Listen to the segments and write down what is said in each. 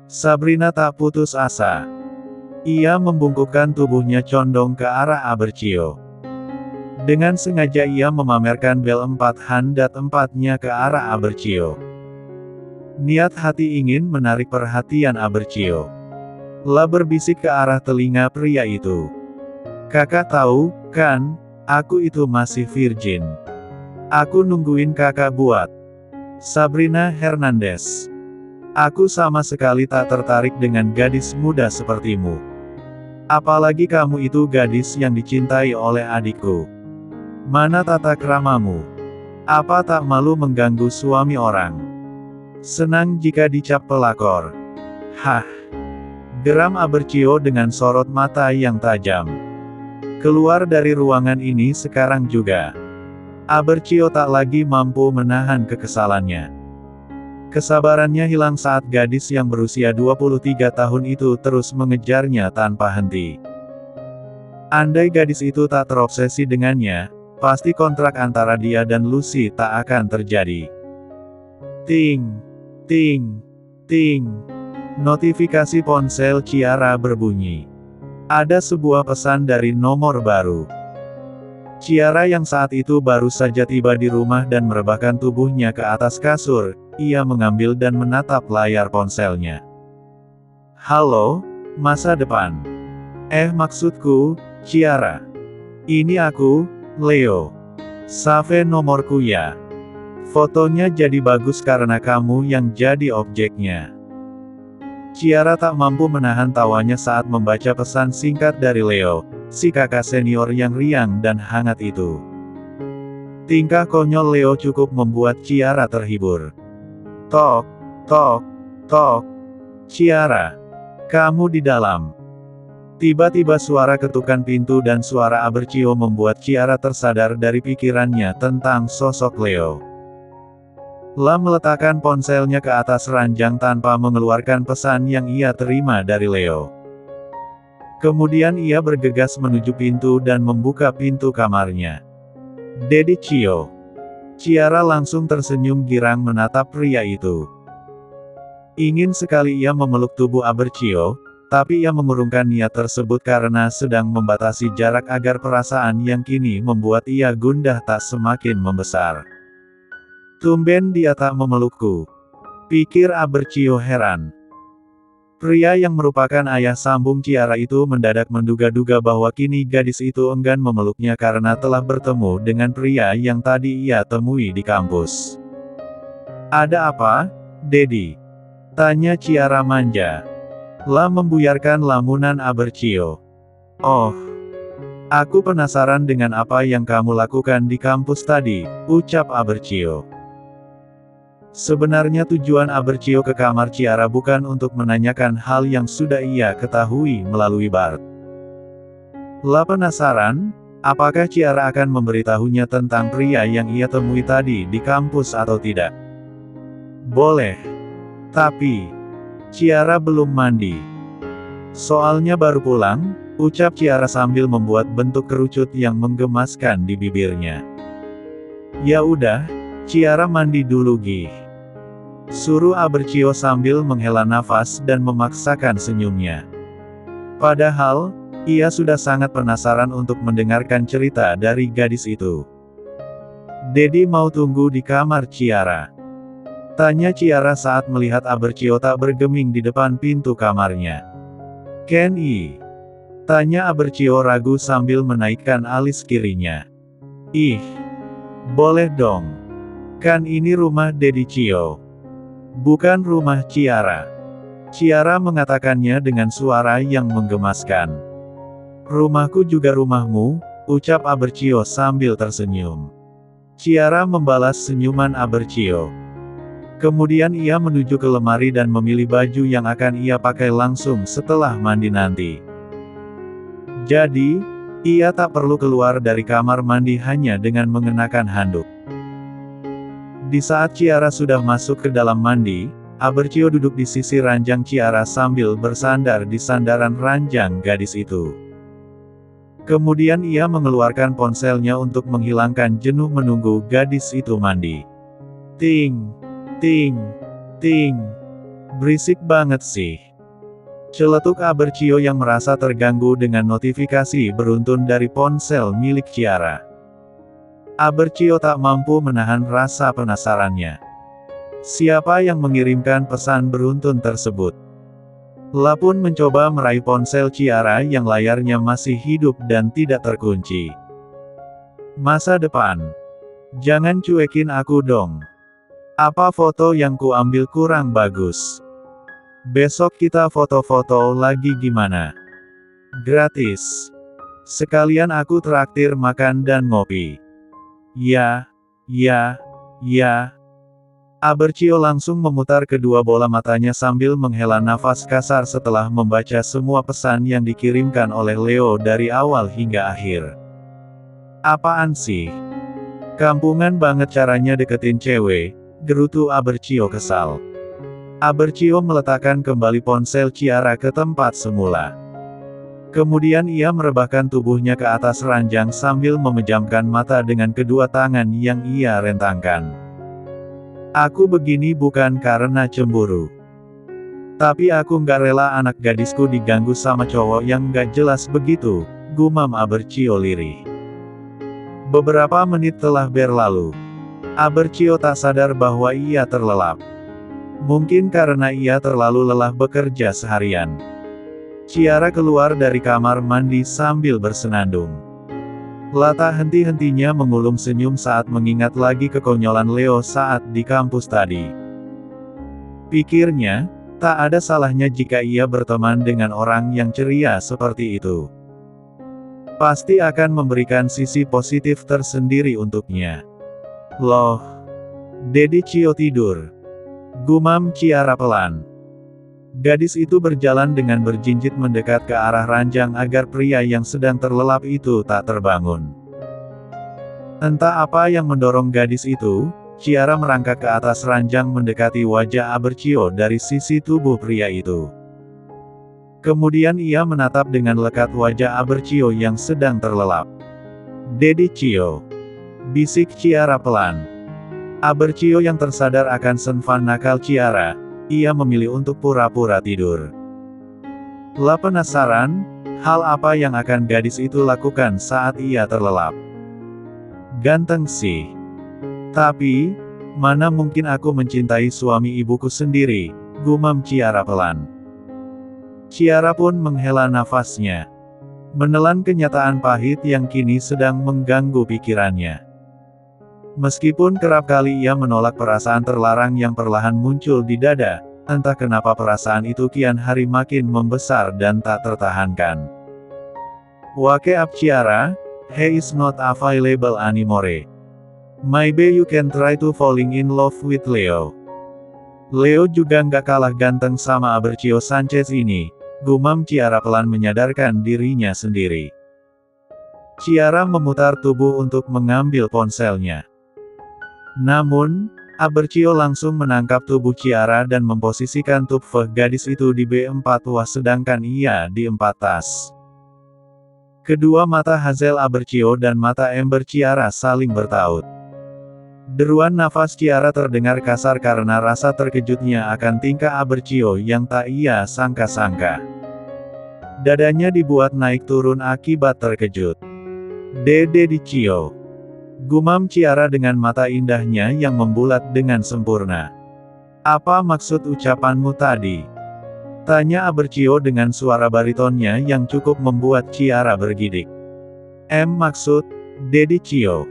Sabrina tak putus asa. Ia membungkukkan tubuhnya condong ke arah Abercio. Dengan sengaja ia memamerkan bel 404-nya ke arah Abercio. Niat hati ingin menarik perhatian Abercio. La berbisik ke arah telinga pria itu. Kakak tahu, kan, aku itu masih virgin. Aku nungguin kakak buat. Sabrina Hernandez. Aku sama sekali tak tertarik dengan gadis muda sepertimu. Apalagi kamu itu gadis yang dicintai oleh adikku. Mana tata kramamu? Apa tak malu mengganggu suami orang? Senang jika dicap pelakor. Hah. Geram Abercio dengan sorot mata yang tajam. Keluar dari ruangan ini sekarang juga. Abercio tak lagi mampu menahan kekesalannya. Kesabarannya hilang saat gadis yang berusia 23 tahun itu terus mengejarnya tanpa henti. Andai gadis itu tak terobsesi dengannya, pasti kontrak antara dia dan Lucy tak akan terjadi. Ting, ting, ting. Notifikasi ponsel Ciara berbunyi. Ada sebuah pesan dari nomor baru. Ciara yang saat itu baru saja tiba di rumah dan merebahkan tubuhnya ke atas kasur, ia mengambil dan menatap layar ponselnya. Halo, masa depan. Maksudku, Ciara. Ini aku, Leo. Save nomorku ya. Fotonya jadi bagus karena kamu yang jadi objeknya. Ciara tak mampu menahan tawanya saat membaca pesan singkat dari Leo, si kakak senior yang riang dan hangat itu. Tingkah konyol Leo cukup membuat Ciara terhibur. Tok, tok, tok. Ciara, kamu di dalam. Tiba-tiba suara ketukan pintu dan suara Abercio membuat Ciara tersadar dari pikirannya tentang sosok Leo. La meletakkan ponselnya ke atas ranjang tanpa mengeluarkan pesan yang ia terima dari Leo. Kemudian ia bergegas menuju pintu dan membuka pintu kamarnya. Dedi Cio. Ciara langsung tersenyum girang menatap pria itu. Ingin sekali ia memeluk tubuh Abercio, tapi ia mengurungkan niat tersebut karena sedang membatasi jarak agar perasaan yang kini membuat ia gundah tak semakin membesar. Tumben dia tak memelukku, pikir Abercio heran. Pria yang merupakan ayah sambung Ciara itu mendadak menduga-duga bahwa kini gadis itu enggan memeluknya karena telah bertemu dengan pria yang tadi ia temui di kampus. Ada apa, Dedi? Tanya Ciara manja. La membuyarkan lamunan Abercio. Oh, aku penasaran dengan apa yang kamu lakukan di kampus tadi, ucap Abercio. Sebenarnya tujuan Abercio ke kamar Ciara bukan untuk menanyakan hal yang sudah ia ketahui melalui Bart. La penasaran, apakah Ciara akan memberitahunya tentang pria yang ia temui tadi di kampus atau tidak. Boleh. Tapi, Ciara belum mandi. Soalnya baru pulang, ucap Ciara sambil membuat bentuk kerucut yang menggemaskan di bibirnya. Ya udah, Ciara mandi dulu Gih. Suruh Abercio sambil menghela nafas dan memaksakan senyumnya. Padahal, ia sudah sangat penasaran untuk mendengarkan cerita dari gadis itu. Dedi mau tunggu di kamar Ciara. Tanya Ciara saat melihat Abercio tak bergeming di depan pintu kamarnya. Ken I? Tanya Abercio ragu sambil menaikkan alis kirinya. Ih, boleh dong. Kan ini rumah Dedi Cio. Bukan rumah Ciara. Ciara mengatakannya dengan suara yang menggemaskan. Rumahku juga rumahmu, ucap Abercio sambil tersenyum. Ciara membalas senyuman Abercio. Kemudian ia menuju ke lemari dan memilih baju yang akan ia pakai langsung setelah mandi nanti. Jadi, ia tak perlu keluar dari kamar mandi hanya dengan mengenakan handuk. Di saat Ciara sudah masuk ke dalam mandi, Abercio duduk di sisi ranjang Ciara sambil bersandar di sandaran ranjang gadis itu. Kemudian ia mengeluarkan ponselnya untuk menghilangkan jenuh menunggu gadis itu mandi. Ting, ting, ting. Berisik banget sih. Celetuk Abercio yang merasa terganggu dengan notifikasi beruntun dari ponsel milik Ciara. Abercio tak mampu menahan rasa penasarannya. Siapa yang mengirimkan pesan beruntun tersebut? La pun mencoba meraih ponsel Ciara yang layarnya masih hidup dan tidak terkunci. Masa depan. Jangan cuekin aku dong. Apa foto yang ku ambil kurang bagus? Besok kita foto-foto lagi gimana? Gratis. Sekalian aku traktir makan dan ngopi. Ya. Abercio langsung memutar kedua bola matanya sambil menghela nafas kasar setelah membaca semua pesan yang dikirimkan oleh Leo dari awal hingga akhir. Apaan sih? Kampungan banget caranya deketin cewek, gerutu Abercio kesal. Abercio meletakkan kembali ponsel Ciara ke tempat semula. Kemudian ia merebahkan tubuhnya ke atas ranjang sambil memejamkan mata dengan kedua tangan yang ia rentangkan. Aku begini bukan karena cemburu. Tapi aku nggak rela anak gadisku diganggu sama cowok yang nggak jelas begitu, gumam Abercio lirih. Beberapa menit telah berlalu. Abercio tak sadar bahwa ia terlelap. Mungkin karena ia terlalu lelah bekerja seharian. Ciara keluar dari kamar mandi sambil bersenandung. La tak henti-hentinya mengulum senyum saat mengingat lagi kekonyolan Leo saat di kampus tadi. Pikirnya, tak ada salahnya jika ia berteman dengan orang yang ceria seperti itu. Pasti akan memberikan sisi positif tersendiri untuknya. Loh, Dedi Cio tidur. Gumam Ciara pelan. Gadis itu berjalan dengan berjinjit mendekat ke arah ranjang agar pria yang sedang terlelap itu tak terbangun. Entah apa yang mendorong gadis itu, Ciara merangkak ke atas ranjang mendekati wajah Abercio dari sisi tubuh pria itu. Kemudian ia menatap dengan lekat wajah Abercio yang sedang terlelap. Dedi Cio. Bisik Ciara pelan. Abercio yang tersadar akan senfan nakal Ciara, ia memilih untuk pura-pura tidur. La penasaran, hal apa yang akan gadis itu lakukan saat ia terlelap. Ganteng sih. Tapi, mana mungkin aku mencintai suami ibuku sendiri, gumam Ciara pelan. Ciara pun menghela nafasnya. Menelan kenyataan pahit yang kini sedang mengganggu pikirannya. Meskipun kerap kali ia menolak perasaan terlarang yang perlahan muncul di dada, entah kenapa perasaan itu kian hari makin membesar dan tak tertahankan. Wake up Ciara, he is not available anymore. Maybe you can try to falling in love with Leo. Leo juga nggak kalah ganteng sama Abercio Sanchez ini, gumam Ciara pelan menyadarkan dirinya sendiri. Ciara memutar tubuh untuk mengambil ponselnya. Namun, Abercio langsung menangkap tubuh Ciara dan memposisikan tubuh gadis itu di B4 wah sedangkan ia di 4 tas. Kedua mata Hazel Abercio dan mata ember Ciara saling bertaut. Deruan nafas Ciara terdengar kasar karena rasa terkejutnya akan tingkah Abercio yang tak ia sangka-sangka. Dadanya dibuat naik turun akibat terkejut. Dedi Cio. Gumam Ciara dengan mata indahnya yang membulat dengan sempurna. Apa maksud ucapanmu tadi? Tanya Abercio dengan suara baritonnya yang cukup membuat Ciara bergidik. Maksud, Dedi Cio.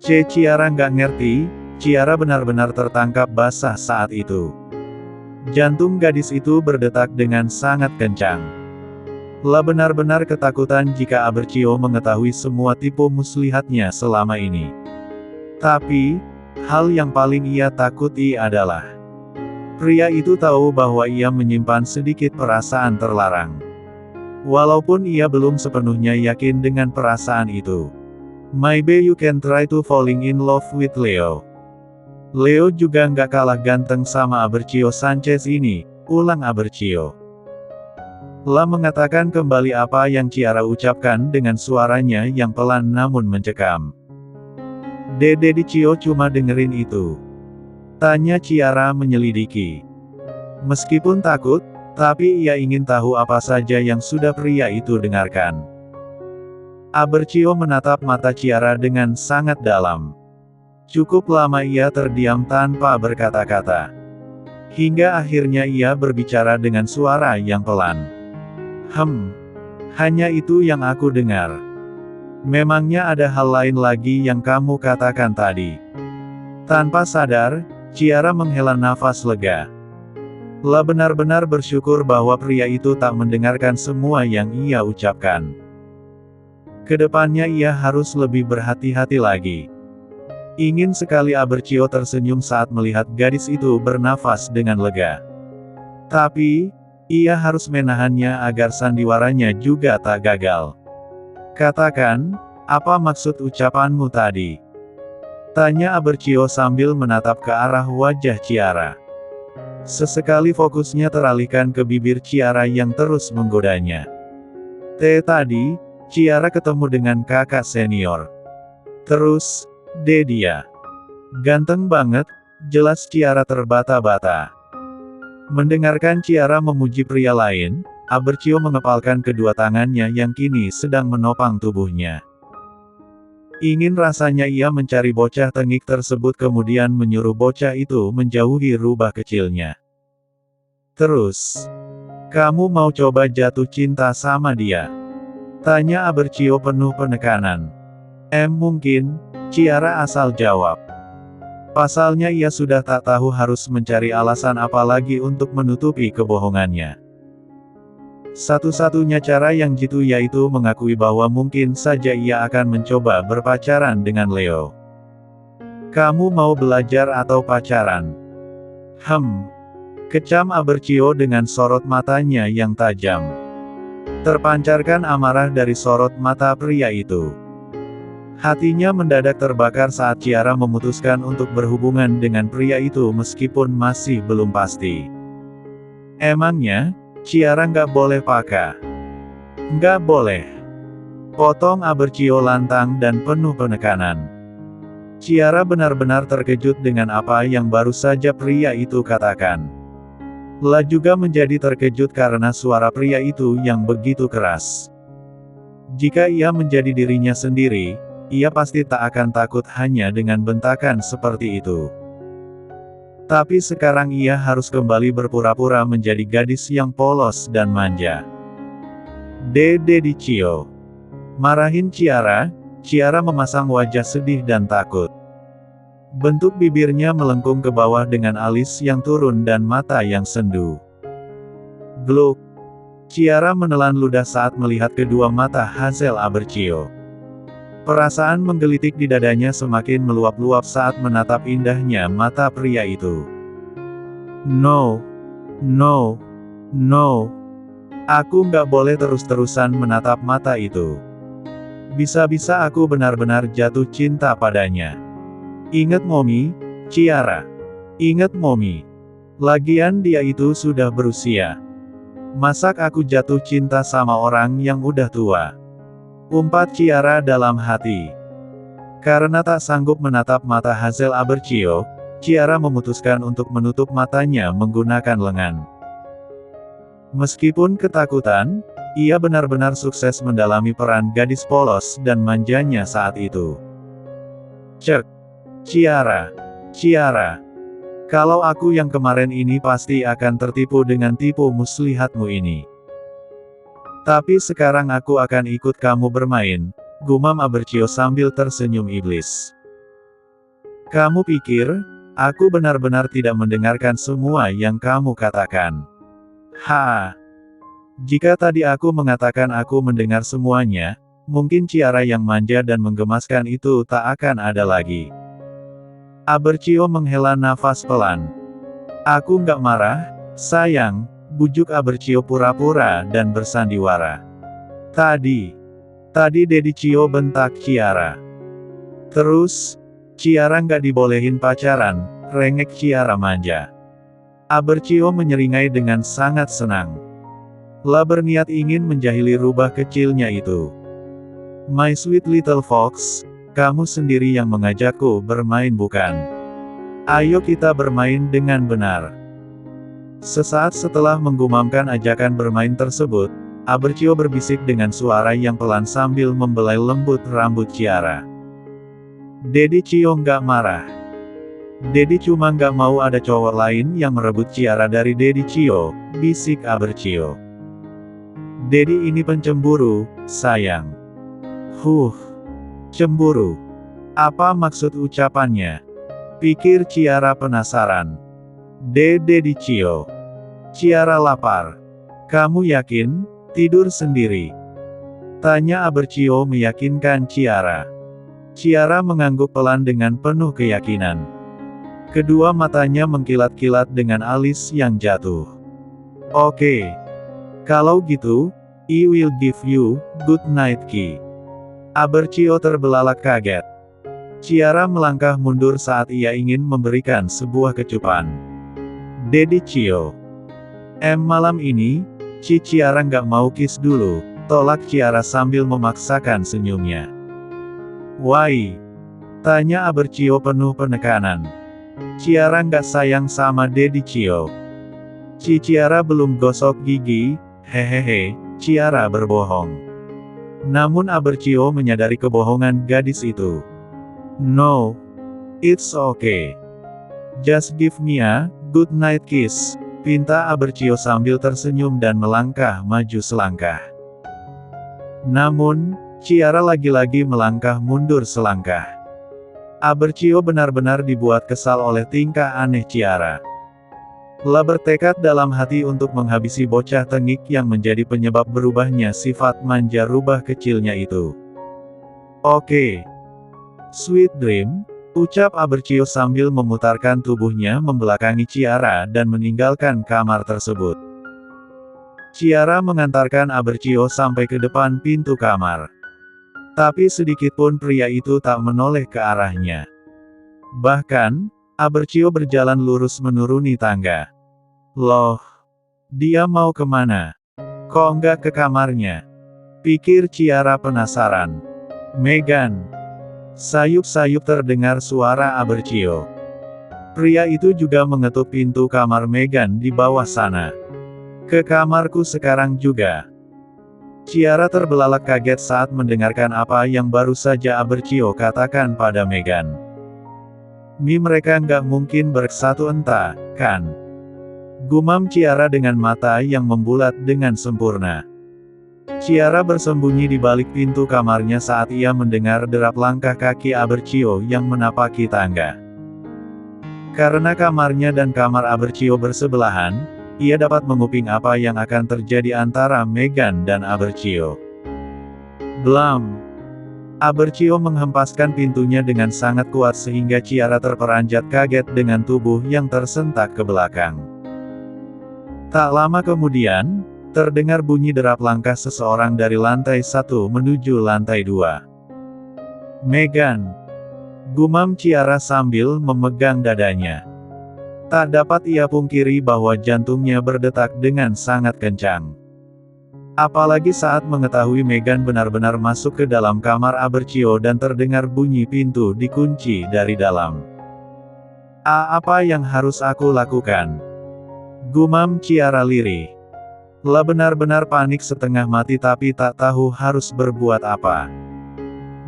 Ciara nggak ngerti, Ciara benar-benar tertangkap basah saat itu. Jantung gadis itu berdetak dengan sangat kencang. La benar-benar ketakutan jika Abercio mengetahui semua tipu muslihatnya selama ini. Tapi, hal yang paling ia takuti adalah pria itu tahu bahwa ia menyimpan sedikit perasaan terlarang. Walaupun ia belum sepenuhnya yakin dengan perasaan itu. Maybe you can try to falling in love with Leo. Leo juga nggak kalah ganteng sama Abercio Sanchez ini, ulang Abercio. La mengatakan kembali apa yang Ciara ucapkan dengan suaranya yang pelan namun mencekam. Dedi Cio cuma dengerin itu. Tanya Ciara menyelidiki. Meskipun takut, tapi ia ingin tahu apa saja yang sudah pria itu dengarkan. Abercio menatap mata Ciara dengan sangat dalam. Cukup lama ia terdiam tanpa berkata-kata. Hingga akhirnya ia berbicara dengan suara yang pelan. Hanya itu yang aku dengar. Memangnya ada hal lain lagi yang kamu katakan tadi? Tanpa sadar, Ciara menghela nafas lega. La benar-benar bersyukur bahwa pria itu tak mendengarkan semua yang ia ucapkan. Kedepannya ia harus lebih berhati-hati lagi. Ingin sekali Abercio tersenyum saat melihat gadis itu bernafas dengan lega. Tapi, ia harus menahannya agar sandiwaranya juga tak gagal. Katakan, apa maksud ucapanmu tadi? Tanya Abercio sambil menatap ke arah wajah Ciara. Sesekali fokusnya teralihkan ke bibir Ciara yang terus menggodanya. Tadi, Ciara ketemu dengan kakak senior. Terus, dia. Ganteng banget, jelas Ciara terbata-bata. Mendengarkan Ciara memuji pria lain, Abercio mengepalkan kedua tangannya yang kini sedang menopang tubuhnya. Ingin rasanya ia mencari bocah tengik tersebut kemudian menyuruh bocah itu menjauhi rubah kecilnya. Terus, kamu mau coba jatuh cinta sama dia? Tanya Abercio penuh penekanan. Mungkin, Ciara asal jawab. Pasalnya ia sudah tak tahu harus mencari alasan apa lagi untuk menutupi kebohongannya. Satu-satunya cara yang jitu yaitu mengakui bahwa mungkin saja ia akan mencoba berpacaran dengan Leo. Kamu mau belajar atau pacaran? Kecam Abercio dengan sorot matanya yang tajam. Terpancarkan amarah dari sorot mata pria itu. Hatinya mendadak terbakar saat Ciara memutuskan untuk berhubungan dengan pria itu meskipun masih belum pasti. Emangnya, Ciara nggak boleh paka? Nggak boleh. Potong Abercio lantang dan penuh penekanan. Ciara benar-benar terkejut dengan apa yang baru saja pria itu katakan. La juga menjadi terkejut karena suara pria itu yang begitu keras. Jika ia menjadi dirinya sendiri, ia pasti tak akan takut hanya dengan bentakan seperti itu. Tapi sekarang ia harus kembali berpura-pura menjadi gadis yang polos dan manja. Cio. Marahin Ciara, Ciara memasang wajah sedih dan takut. Bentuk bibirnya melengkung ke bawah dengan alis yang turun dan mata yang sendu. Gluk. Ciara menelan ludah saat melihat kedua mata Hazel Abercio. Perasaan menggelitik di dadanya semakin meluap-luap saat menatap indahnya mata pria itu. No. Aku nggak boleh terus-terusan menatap mata itu. Bisa-bisa aku benar-benar jatuh cinta padanya. Ingat Momi, Ciara. Ingat Momi. Lagian dia itu sudah berusia. Masak aku jatuh cinta sama orang yang udah tua? Umpat Ciara dalam hati. Karena tak sanggup menatap mata Hazel Abercio, Ciara memutuskan untuk menutup matanya menggunakan lengan. Meskipun ketakutan, ia benar-benar sukses mendalami peran gadis polos dan manjanya saat itu. Cek. Ciara. Kalau aku yang kemarin ini pasti akan tertipu dengan tipu muslihatmu ini. Tapi sekarang aku akan ikut kamu bermain, gumam Abercio sambil tersenyum iblis. Kamu pikir, aku benar-benar tidak mendengarkan semua yang kamu katakan? Jika tadi aku mengatakan aku mendengar semuanya, mungkin Ciara yang manja dan menggemaskan itu tak akan ada lagi. Abercio menghela nafas pelan. Aku nggak marah, sayang. Bujuk Abercio pura-pura dan bersandiwara. Tadi Cio bentak Ciara. Terus, Ciara nggak dibolehin pacaran, rengek Ciara manja. Abercio menyeringai dengan sangat senang. La berniat ingin menjahili rubah kecilnya itu. My sweet little fox, kamu sendiri yang mengajakku bermain bukan? Ayo kita bermain dengan benar. Sesaat setelah menggumamkan ajakan bermain tersebut, Abercio berbisik dengan suara yang pelan sambil membelai lembut rambut Ciara. Dedi Cio nggak marah. Dedi cuma nggak mau ada cowok lain yang merebut Ciara dari Dedi Cio, bisik Abercio. Dedi ini pencemburu, sayang. Cemburu. Apa maksud ucapannya? Pikir Ciara penasaran. Dedi Cio. Ciara lapar. Kamu yakin? Tidur sendiri? Tanya Abercio meyakinkan Ciara. Ciara mengangguk pelan dengan penuh keyakinan. Kedua matanya mengkilat-kilat dengan alis yang jatuh. Oke. Kalau gitu, I will give you good night key. Abercio terbelalak kaget. Ciara melangkah mundur saat ia ingin memberikan sebuah kecupan. Dedi Cio. Malam ini, Ciara nggak mau kiss dulu, tolak Ciara sambil memaksakan senyumnya. Why? Tanya Abercio penuh penekanan. Ciara nggak sayang sama Dedi Cio. Ciara belum gosok gigi, hehehe, Ciara berbohong. Namun Abercio menyadari kebohongan gadis itu. No. It's okay. Just give me a good night kiss, pinta Abercio sambil tersenyum dan melangkah maju selangkah. Namun, Ciara lagi-lagi melangkah mundur selangkah. Abercio benar-benar dibuat kesal oleh tingkah aneh Ciara. La bertekad dalam hati untuk menghabisi bocah tengik yang menjadi penyebab berubahnya sifat manja rubah kecilnya itu. Oke. Sweet dream, ucap Abercio sambil memutarkan tubuhnya membelakangi Ciara dan meninggalkan kamar tersebut. Ciara mengantarkan Abercio sampai ke depan pintu kamar. Tapi sedikitpun pria itu tak menoleh ke arahnya. Bahkan, Abercio berjalan lurus menuruni tangga. Loh, dia mau kemana? Kok nggak ke kamarnya? Pikir Ciara penasaran. Megan. Sayup-sayup terdengar suara Abercio. Pria itu juga mengetuk pintu kamar Megan di bawah sana. Ke kamarku sekarang juga. Ciara terbelalak kaget saat mendengarkan apa yang baru saja Abercio katakan pada Megan. Mereka nggak mungkin bersatu entah, kan? Gumam Ciara dengan mata yang membulat dengan sempurna. Ciara bersembunyi di balik pintu kamarnya saat ia mendengar derap langkah kaki Abercio yang menapaki tangga. Karena kamarnya dan kamar Abercio bersebelahan, ia dapat menguping apa yang akan terjadi antara Megan dan Abercio. Blam! Abercio menghempaskan pintunya dengan sangat kuat sehingga Ciara terperanjat kaget dengan tubuh yang tersentak ke belakang. Tak lama kemudian, terdengar bunyi derap langkah seseorang dari lantai 1 menuju lantai 2. Megan. Gumam Ciara sambil memegang dadanya. Tak dapat ia pungkiri bahwa jantungnya berdetak dengan sangat kencang. Apalagi saat mengetahui Megan benar-benar masuk ke dalam kamar Abercio dan terdengar bunyi pintu dikunci dari dalam. Apa yang harus aku lakukan? Gumam Ciara lirih. La benar-benar panik setengah mati tapi tak tahu harus berbuat apa.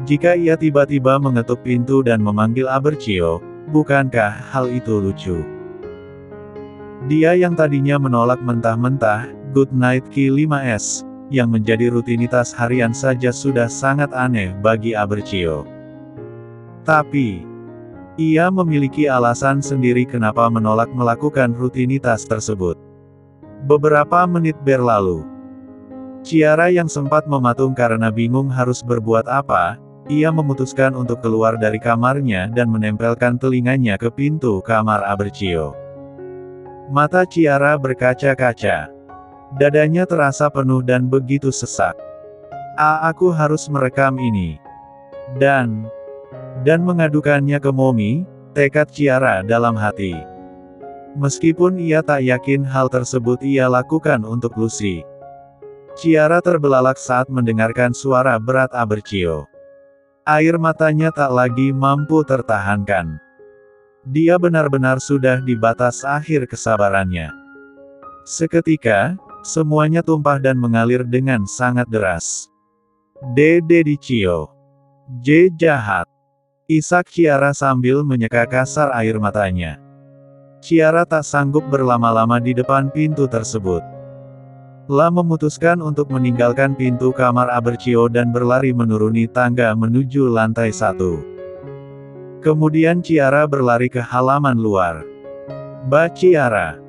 Jika ia tiba-tiba mengetuk pintu dan memanggil Abercio, bukankah hal itu lucu? Dia yang tadinya menolak mentah-mentah, good night key 5S, yang menjadi rutinitas harian saja sudah sangat aneh bagi Abercio. Tapi, ia memiliki alasan sendiri kenapa menolak melakukan rutinitas tersebut. Beberapa menit berlalu. Ciara yang sempat mematung karena bingung harus berbuat apa, ia memutuskan untuk keluar dari kamarnya dan menempelkan telinganya ke pintu kamar Abercio. Mata Ciara berkaca-kaca. Dadanya terasa penuh dan begitu sesak. Aku harus merekam ini. Dan mengadukannya ke Momi, tekad Ciara dalam hati. Meskipun ia tak yakin hal tersebut ia lakukan untuk Lucy. Ciara terbelalak saat mendengarkan suara berat Abercio. Air matanya tak lagi mampu tertahankan. Dia benar-benar sudah di batas akhir kesabarannya. Seketika, semuanya tumpah dan mengalir dengan sangat deras. Dedicio. J jahat. Isak Ciara sambil menyeka kasar air matanya. Ciara tak sanggup berlama-lama di depan pintu tersebut. La memutuskan untuk meninggalkan pintu kamar Abercio dan berlari menuruni tangga menuju lantai 1. Kemudian Ciara berlari ke halaman luar. "Mbak Ciara!"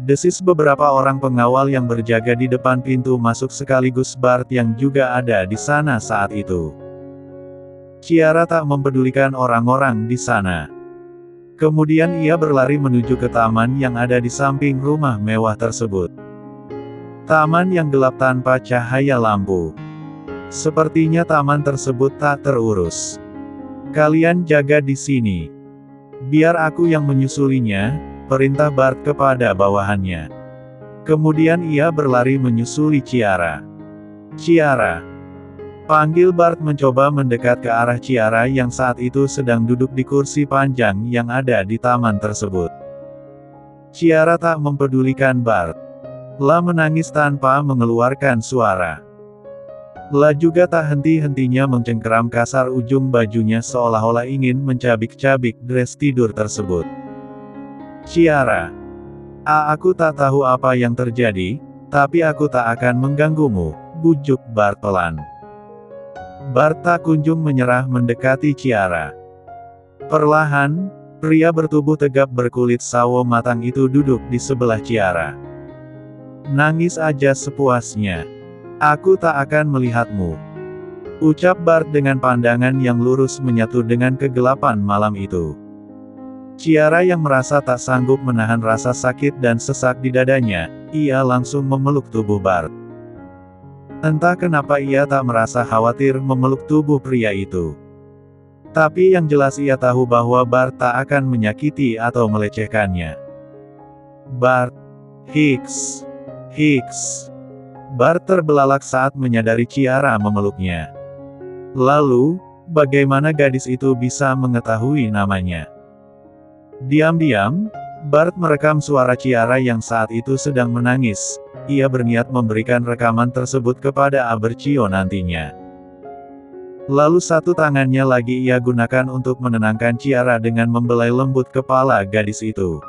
desis beberapa orang pengawal yang berjaga di depan pintu masuk sekaligus Bart yang juga ada di sana saat itu. Ciara tak mempedulikan orang-orang di sana. Kemudian ia berlari menuju ke taman yang ada di samping rumah mewah tersebut. Taman yang gelap tanpa cahaya lampu. Sepertinya taman tersebut tak terurus. "Kalian jaga di sini. Biar aku yang menyusulinya," perintah Bart kepada bawahannya. Kemudian ia berlari menyusuli Ciara. "Ciara!" panggil Bart mencoba mendekat ke arah Ciara yang saat itu sedang duduk di kursi panjang yang ada di taman tersebut. Ciara tak mempedulikan Bart. La menangis tanpa mengeluarkan suara. La juga tak henti-hentinya mencengkeram kasar ujung bajunya seolah-olah ingin mencabik-cabik dress tidur tersebut. "Ciara. Aku tak tahu apa yang terjadi, tapi aku tak akan mengganggumu," bujuk Bart pelan. Bart tak kunjung menyerah mendekati Ciara. Perlahan, pria bertubuh tegap berkulit sawo matang itu duduk di sebelah Ciara. "Nangis aja sepuasnya. Aku tak akan melihatmu," ucap Bart dengan pandangan yang lurus menyatu dengan kegelapan malam itu. Ciara yang merasa tak sanggup menahan rasa sakit dan sesak di dadanya, ia langsung memeluk tubuh Bart. Entah kenapa ia tak merasa khawatir memeluk tubuh pria itu. Tapi yang jelas ia tahu bahwa Bart tak akan menyakiti atau melecehkannya. "Bart. Hicks. Hicks." Bart terbelalak saat menyadari Ciara memeluknya. Lalu, bagaimana gadis itu bisa mengetahui namanya? Diam-diam, Bart merekam suara Ciara yang saat itu sedang menangis. Ia berniat memberikan rekaman tersebut kepada Abercio nantinya. Lalu satu tangannya lagi ia gunakan untuk menenangkan Ciara dengan membelai lembut kepala gadis itu.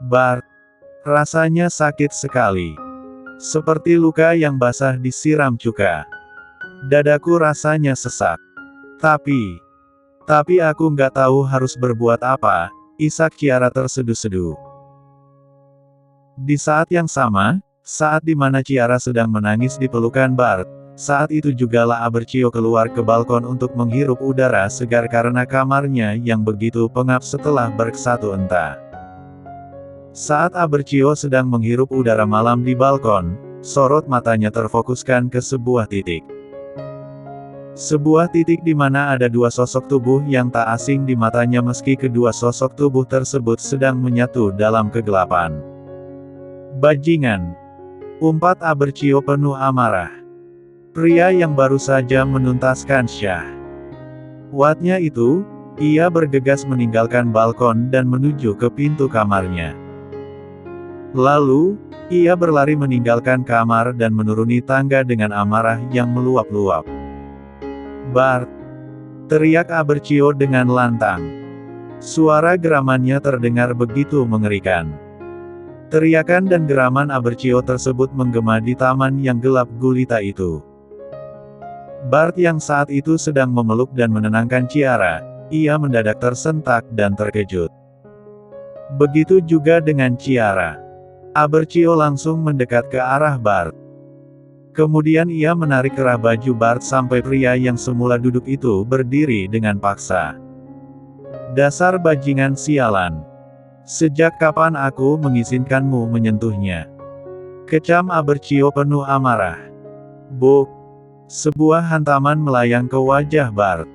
"Bart. Rasanya sakit sekali. Seperti luka yang basah disiram cuka. Dadaku rasanya sesak. Tapi aku nggak tahu harus berbuat apa," isak Ciara terseduh-seduh. Di saat yang sama, saat di mana Ciara sedang menangis di pelukan Bart, saat itu juga La Abercio keluar ke balkon untuk menghirup udara segar karena kamarnya yang begitu pengap setelah bersatu entah. Saat Abercio sedang menghirup udara malam di balkon, sorot matanya terfokuskan ke sebuah titik. Sebuah titik di mana ada dua sosok tubuh yang tak asing di matanya meski kedua sosok tubuh tersebut sedang menyatu dalam kegelapan. "Bajingan!" umpat Abercio penuh amarah. Pria yang baru saja menuntaskan syahwatnya itu, ia bergegas meninggalkan balkon dan menuju ke pintu kamarnya. Lalu, ia berlari meninggalkan kamar dan menuruni tangga dengan amarah yang meluap-luap. "Bart!" teriak Abercio dengan lantang. Suara geramannya terdengar begitu mengerikan. Teriakan dan geraman Abercio tersebut menggema di taman yang gelap gulita itu. Bart yang saat itu sedang memeluk dan menenangkan Ciara, ia mendadak tersentak dan terkejut. Begitu juga dengan Ciara. Abercio langsung mendekat ke arah Bart. Kemudian ia menarik kerah baju Bart sampai pria yang semula duduk itu berdiri dengan paksa. "Dasar bajingan sialan. Sejak kapan aku mengizinkanmu menyentuhnya?" kecam Abercio penuh amarah. Buk! Sebuah hantaman melayang ke wajah Bart.